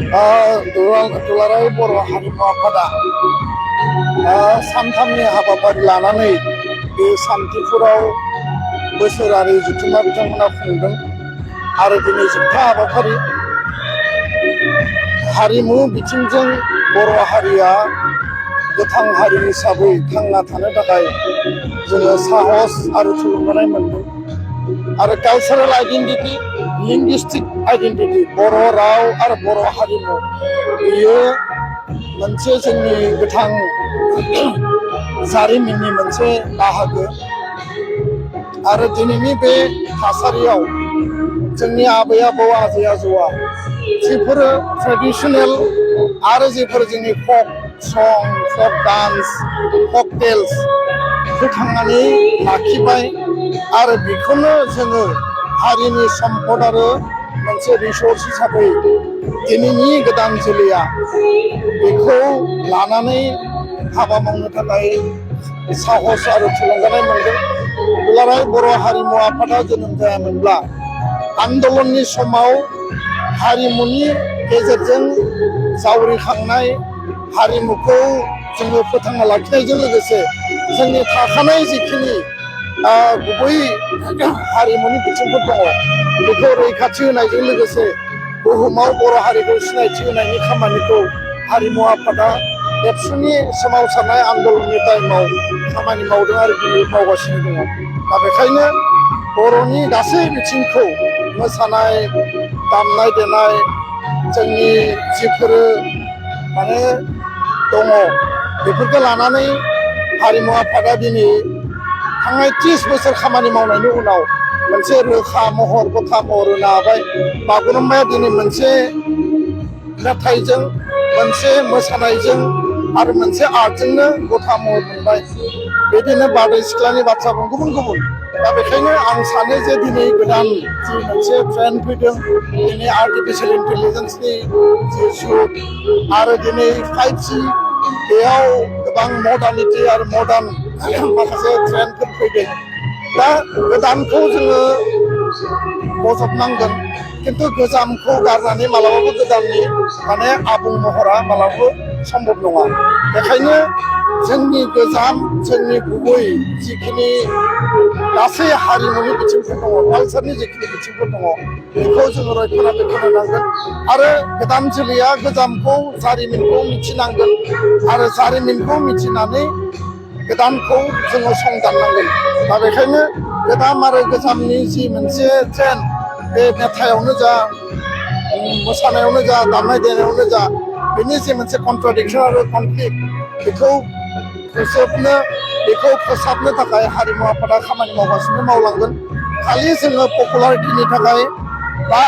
दुलाराय बर' हारिमु आफादा सानथामनि हाबाफारि लानानै बे सान्तिपुराव बोसोरारि जथुम्मा बिथांमोना खुंदों आरो दिनै जोबथा हाबाफारि हारिमु बिथिंजों बर' हारिया गोथां हारि हिसाबै थांना थानो थाखाय जोङो साहस आरो थुलुंगानाय मोनदों आरो कालचारेल आइडेन्टिटि लिंगुइस्टिक आइडेन्टिटि बर' राव आरो बर' हारिमु बेयो मोनसे जोंनि गोथां जारिमिननि मोनसे बाहागो आरो दिनैनि बे थासारियाव जोंनि आबै आबौ आजै आजौआ जिफोरो ट्रेडिसनेल आरो जिफोर जोंनि फक सं फक डान्स फक टेल्स फोथांनानै लाखिबाय आरो बेखौनो जोङो हारिनि सम्पद आरो मोनसे रिसर्स हिसाबै दिनैनि गोदान जोलैया बेखौ लानानै हाबा मावनो थाखाय साहस आरो थुलुंगानाय मोनदों। दुलाराय बर' हारिमु आफादा जोनोम जायामोनब्ला आन्दलननि समाव हारिमुनि गेजेरजों जावरिखांनाय हारिमुखौ जोङो फोथांना लाखिनायजों लोगोसे जोंनि थाखानाय जिखिनि गुबै हारिमुनि बिथिंफोर दङ बेखौ रैखाथि होनायजों लोगोसे बुहुमाव बर' हारिखौ सिनायथि होनायनि खामानिखौ हारिमु आफादा एबसुनि सोमावसारनाय आन्दलननि टाइमाव खामानि मावदों आरो दिनै मावगासिनो दङ। दा बेखायनो बर'नि गासै बिथिंखौ मोसानाय दामनाय देनाय जोंनि जिफोरो माने दङ बेफोरखौ लानानै हारिमु आफादा दिनै थांनाय 30 बोसोर खामानि मावनायनि उनाव मोनसे रोखा महर गथा महर होनो हाबाय। बागुरुम्बाया दिनै मोनसे मेथाइजों मोनसे मोसानायजों आरो मोनसे आर्टजोंनो गथा महर मोनबाय। बिदिनो बारदै सिख्लानि बाथ्रा गुबुन गुबुन। दा बेखायनो आं सानो जे दिनै गोदान जि मोनसे ट्रेन्ड फैदों दिनै आर्टिफिशियेल इन्टेलिजेन्सनि जि जुग आरो दिनै 5G बेयाव गोबां मडार्निटि आरो मडार्न माखासे ट्रेन्डफोर फैदों। दा गोदानखौ जोङो बजबनांगोन खिन्थु गोजामखौ गारनानै मालाबाबो गोदाननि माने आबुं महरा मालाबाबो सम्भब नङा। बेखायनो जोंनि गोजाम जोंनि गुबै जिखिनि गासै हारिमुनि बिथिंफोर दङ कालचारनि जिखिनि बिथिंफोर दङ बेखौ जोङो रैखा खालामनांगोन आरो गोदान जोलैया गोजामखौ जारिमिनखौ मिथिनांगोन आरो जारिमिनखौ मिथिनानै गोदानखौ जोङो संदाननांगोन। दा बेखायनो गोदान आरो गोजामनि जि मोनसे ट्रेन्ड बे मेथाइयावनो जा मोसानायावनो जा दामनाय देनायावनो जा बेनि जि मोनसे कन्ट्राडिक्सन आरो कनफ्लिक्ट बेखौ फोसाबनो थाखाय हारिमु आफादा खामानि मावगासिनो मावलांगोन। खालि जोङो पपुलारिटिनि थाखाय बा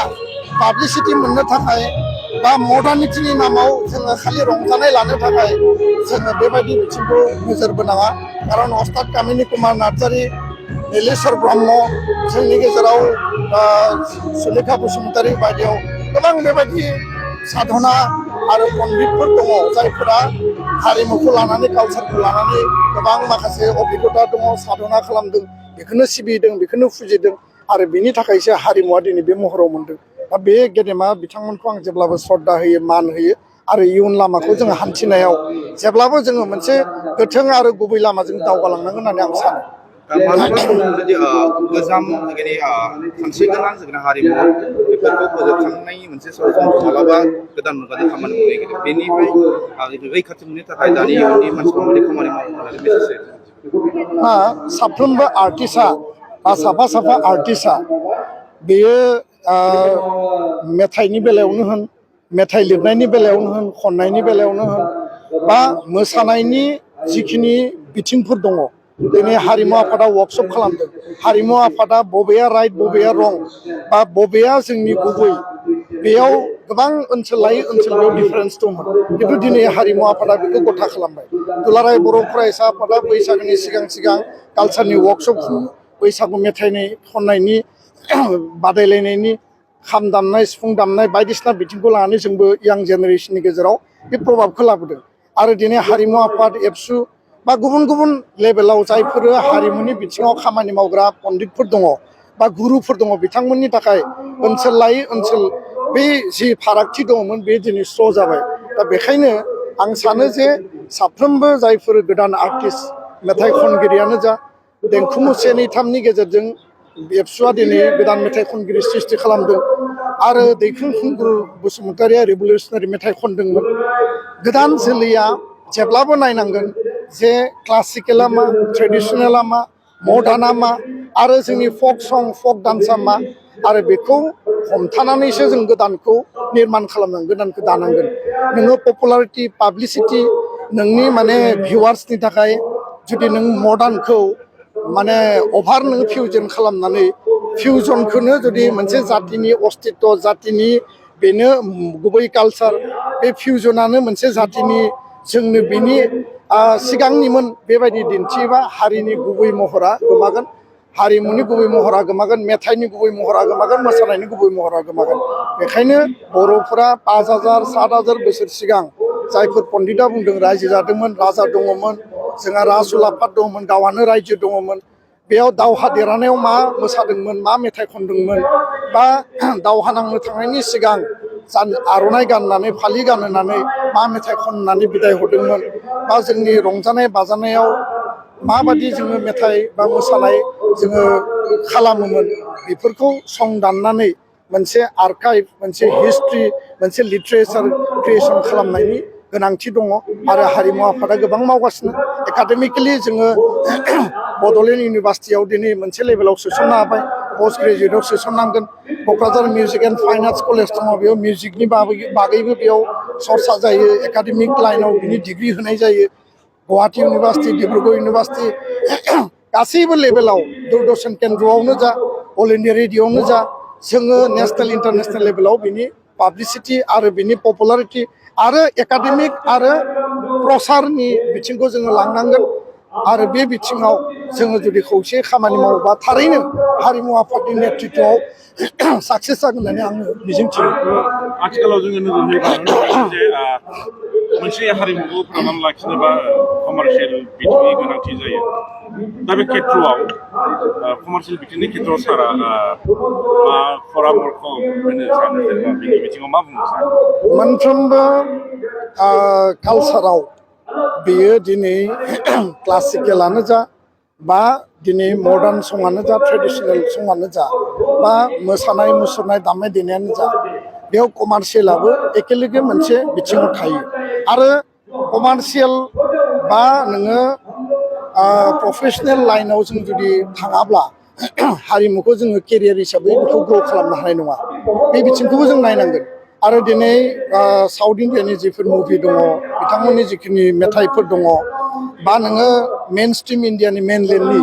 पाब्लिसिटि मोननो थाखाय बा मडार्निटिनि नामाव जोङो खालि रंजानाय लानो थाखाय जोङो बेबायदि बिथिंखौ नोजोर बोनाङा। खारन अस्ताद कामिनी कुमार नार्जारी नीलेश्वर ब्रह्म जोंनि गेजेराव सुलेखा बसुमतारी बायदियाव गोबां बेबायदि साधना आरो पन्डितफोर दङ जायफोरा हारिमुखौ लानानै कालचारखौ लानानै गोबां माखासे अभिगथा दङ साधना खालामदों बेखौनो सिबिदों बेखौनो फुजिदों आरो बेनि थाखायसो हारिमुवा दिनै बे महराव मोनदों। दा बे गेदेमा बिथांमोनखौ आं जेब्लाबो श्रद्धा होयो मान होयो आरो इयुन लामाखौ जोङो हान्थिनायाव जेब्लाबो जोङो मोनसे गोथों आरो गुबै लामाजों दावगालांनांगोन होननानै आं सानो। मालाबा समाव जुदि गोजाम जोंनि सानस्रि गोनां जोंनि हारिमु बेफोरखौ फोजोबस्रांनायनि मोनसे समाव मालाबा गोदान मुगाजों खामानि मावनो नागिरो बेनिफ्राय रैखाथि मोननो थाखाय दानि इयुननि मानसिफ्रा माबायदि खामानि मावनो होननानै मेसेज होयो? साफ्रोमबो आर्टिस्टआ बा साफा साफा आर्टिस्टआ बेयो मेथाइनि बेलायावनो होन मेथाइ लिरनायनि बेलायावनो होन खन्नायनि बेलायावनो होन बा मोसानायनि जिखिनि बिथिंफोर दङ दिनै हारिमु आफादा वर्कशप खालामदों। हारिमु आफादा बबेया राइट बबेया रं बा बबेया जोंनि गुबै बेयाव गोबां ओनसोल लायै ओनसोल बेयाव डिफारेन्स दंमोन खिन्थु दिनै हारिमु आफादा बेखौ गथा खालामबाय। दुलाराय बर' फरायसा आफादा बैसागोनि सिगां सिगां कालचारनि वर्कशप बैसागु मेथाइनि खन्नायनि बादायलायनायनि खाम दामनाय सिफुं दामनाय बायदिसिना बिथिंखौ लानानै जोंबो यां जेनेरेसननि गेजेराव बे प्रभाबखौ लाबोदों आरो दिनै हारिमु आफाद एबसु बा गुबुन गुबुन लेभेलाव जायफोर हारिमुनि बिथिङाव खामानि मावग्रा पन्डितफोर दङ बा गुरुफोर दङ बिथांमोननि थाखाय ओनसोल लायै ओनसोल बे जि फारागथि दङमोन बे दिनै स्र' जाबाय दा बेखायनो आं सानो जे साफ्रोमबो जायफोर गोदान आर्टिस्ट मेथाइ खनगिरियानो जा देंखो मुसे 2-3नि गेजेरजों एबसुआ दिनै गोदान मेथाइ खनगिरि सृष्टि खालामदों आरो दैखां खुंगुर बसुमतारिया रिभलिउसनारि मेथाइ खनदोंमोन गोदान जोलैया जेब्लाबो नायनांगोन जे क्लासिकेला मा ट्रेडिसनेला मा मडार्ना मा आरो जोंनि फक सं फक डान्सआ मा आरो बेखौ हमथानानैसो जों गोदानखौ निर्माण खालामनांगोन गोदानखौ दानांगोन नोङो पपुलारिटि पाब्लिसिटि नोंनि माने भिउवार्सनि थाखाय जुदि नों मडार्नखौ माने अभार नों फिउजन खालामनानै फिउजनखौनो जुदि मोनसे जातिनि अस्तित्व जातिनि बेनो गुबै कालचार बे फिउजनानो मोनसे जातिनि जोंनो बिनि सिगांनिमोन बेबायदि दिन्थियोबा हारिनि गुबै महरा गोमागोन हारिमुनि गुबै महरा गोमागोन मेथाइनि गुबै महरा गोमागोन मोसानायनि गुबै महरा गोमागोन बेखायनो बर'फोरा 5000 7000 बोसोर सिगां जायफोर पण्डिता बुंदों रायजो जादोंमोन राजा दङमोन जोंहा राजउलाफाद दङमोन गावहानो रायजो दङमोन बेयाव दावहा देरहानायाव मा मोसादोंमोन मा मेथाइ खनदोंमोन बा दावहा नांनो थांनायनि सिगां आर'नाइ गाननानै फालि गानहोनानै मा मेथाइ खननानै बिदाय हरदोंमोन बा जोंनि रंजानाय बाजानायाव माबादि जोङो मेथाइ बा मोसानाय जोङो खालामोमोन बेफोरखौ सं दाननानै मोनसे आर्काइभ मोनसे हिस्ट्रि मोनसे लिटारेचार क्रिएसन खालामनायनि गोनांथि दङ आरो हारिमु आफादा गोबां मावगासिनो एकाडेमिकेलि जोङो बड'लेण्ड इउनिभार्सिटियाव दिनै मोनसे लेभेलाव सोसननो हाबाय पोस्ट ग्रेजुवेटआव सोसननांगोन Kokrajhar music and fine arts college दङ बेयाव मिउजिकनि बागैबो बेयाव सरसा जायो एकाडेमिक लाइनाव बिनि डिग्रि होनाय जायो गुवाहाटी इउनिभार्सिटि डिब्रुगड़ इउनिभार्सिटि गासैबो लेभेलाव दूरदर्शन केन्द्रआवनो जा अल इन्डिया रेडिअ'आवनो जा जोङो नेसनेल इन्टारनेसनेल लेभेलाव बिनि पाब्लिसिटि आरो बिनि पपुलारिटि आरो एकाडेमिक आरो प्रसारनि बिथिंखौ जोङो लांनांगोन आरो बे बिथिङाव जोङो जुदि खौसे खामानि मावोबा थारैनो हारिमु आफादनि नेतृत्वआव साक्सेस जागोन होननानै आङो मिजिंथियो आथिखालाव जोङो नोजोर होयोब्ला जे मोनसे हारिमुखौ फोथांनानै लाखिनोबा कमार्शियेल बिथिंनि गोनांथि जायो दा बे खेथ्रआव कमार्शियेल बिथिंनि खेथ्रआव सारा मा परामर्श होनो सानो जेनेबा बेनि बिथिङाव मा बुंनो सानो मोनफ्रोमबो कालचाराव बेयो दिनै क्लासिकेलानो जा बा दिनै मडार्न सङानो जा ट्रेडिसनेल सङानो जा बा मोसानाय मुसुरनाय दामनाय देनायानो जा बेयाव कमार्शियेलाबो एखेलेगे मोनसे बिथिङाव थायो आरो कमार्शियेल बा नोङो प्रफेसनेल लाइनाव जों जुदि थाङाब्ला हारिमुखौ जोङो केरियार हिसाबै बेखौ ग्र' खालामनो हानाय नङा बे बिथिंखौबो जों नायनांगोन आरो दिनै साउथ इन्डियानि जिफोर मुभि दङ बिथांमोननि जिखिनि मेथाइफोर दङ बा नोङो मेन स्ट्रिम इन्डियानि मेनलेण्डनि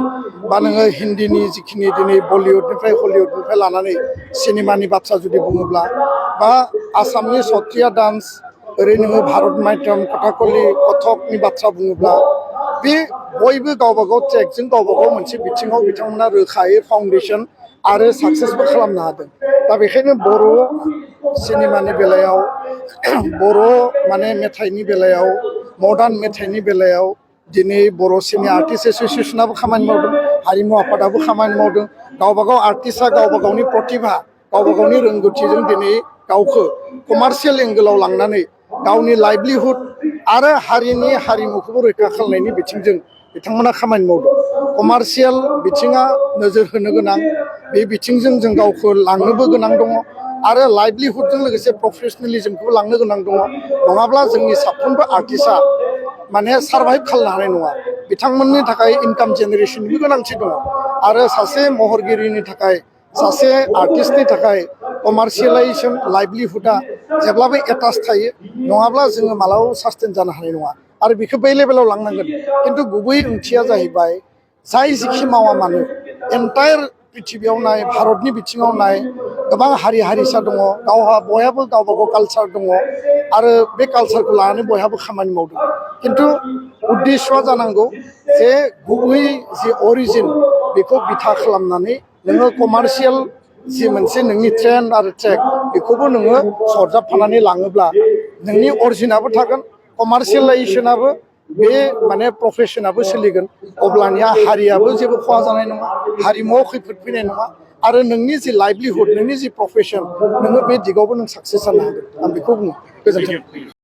बा नोङो हिन्दीनि जिखिनि दिनै बलिउडनिफ्राय हलिउडनिफ्राय लानानै सिनेमानि बाथ्रा जुदि बुङोब्ला बा आसामनि सत्रिया डान्स ओरै नोङो भारत नाट्यम कथाकलि कथकनि बाथ्रा बुङोब्ला बे बयबो गावबा गाव ट्रेकजों गावबा गाव मोनसे बिथिङाव बिथांमोना रोखायै फाउन्डेसन आरो साक्सेसबो खालामनो हादों दा बेखायनो बर' सिनेमानि बेलायाव बर' माने मेथाइनि बेलायाव मडार्न मेथाइनि बेलायाव दिनै बर' सिनेमा आर्टिस्ट एस'सियेसनाबो खामानि मावदों हारिमु आफादाबो खामानि मावदों गावबा गाव आर्टिस्टआ गावबा गावनि प्रतिभा गावबा गावनि रोंगौथिजों दिनै गावखौ कमार्शियेल एंगोलाव लांनानै गावनि लाइभलिहुड आरो हारिनि हारिमुखौबो रैखा खालामनायनि बिथिंजों बिथांमोना खामानि मावदों कमार्शियेल बिथिङा नोजोर होनो गोनां बे बिथिंजों जों गावखौ लांनोबो गोनां दङ आरो लाइभलिहुडजों लोगोसे प्रफेसनेलिजमखौबो लांनो गोनां दङ नङाब्ला जोंनि साफ्रोमबो आर्टिस्टआ माने सार्भाइभ खालामनो हानाय नङा बिथांमोननि थाखाय इनकाम जेनेरेशननिबो गोनांथि दङ आरो सासे महरगिरिनि थाखाय सासे आर्टिस्टनि थाखाय कमार्शियेलाइजेसन लाइभलिहुडा जेब्लाबो एटाच थायो नङाब्ला जोङो मालाबाबो सास्टेन जानो हानाय नङा आरो बेखौ बै लेभेलाव लांनांगोन खिन्थु गुबै ओंथिया जाहैबाय जाय जिखि मावा मानो एन्टायार पृथिबियाव नाय भारतनि बिथिङाव नाय गोबां हारि हारिसा दङ गावहा बयहाबो गावबा गाव कालचार दङ आरो बे कालचारखौ लानानै बयहाबो खामानि मावदों खिन्थु उद्देश्यआ जानांगौ जे गुबै जि अरिजिन बेखौ बिथा खालामनानै नोङो कमार्शियेल जि मोनसे नोंनि ट्रेन्ड आरो ट्रेक बेखौबो नोङो सरजाबफानानै लाङोब्ला नोंनि अरिजिनाबो थागोन कमार्शियेलाइजेसनाबो बे माने प्रफेसनाबो सोलिगोन अब्लानिया हारियाबो जेबो खहा जानाय नङा हारिमुआव खैफोद फैनाय नङा आरो नोंनि जि लाइभलिहुड नोंनि जि प्रफेसन नोङो बे दिगावबो नों साक्सेस जानो हागोन आं बेखौ बुङो गोजोन्थों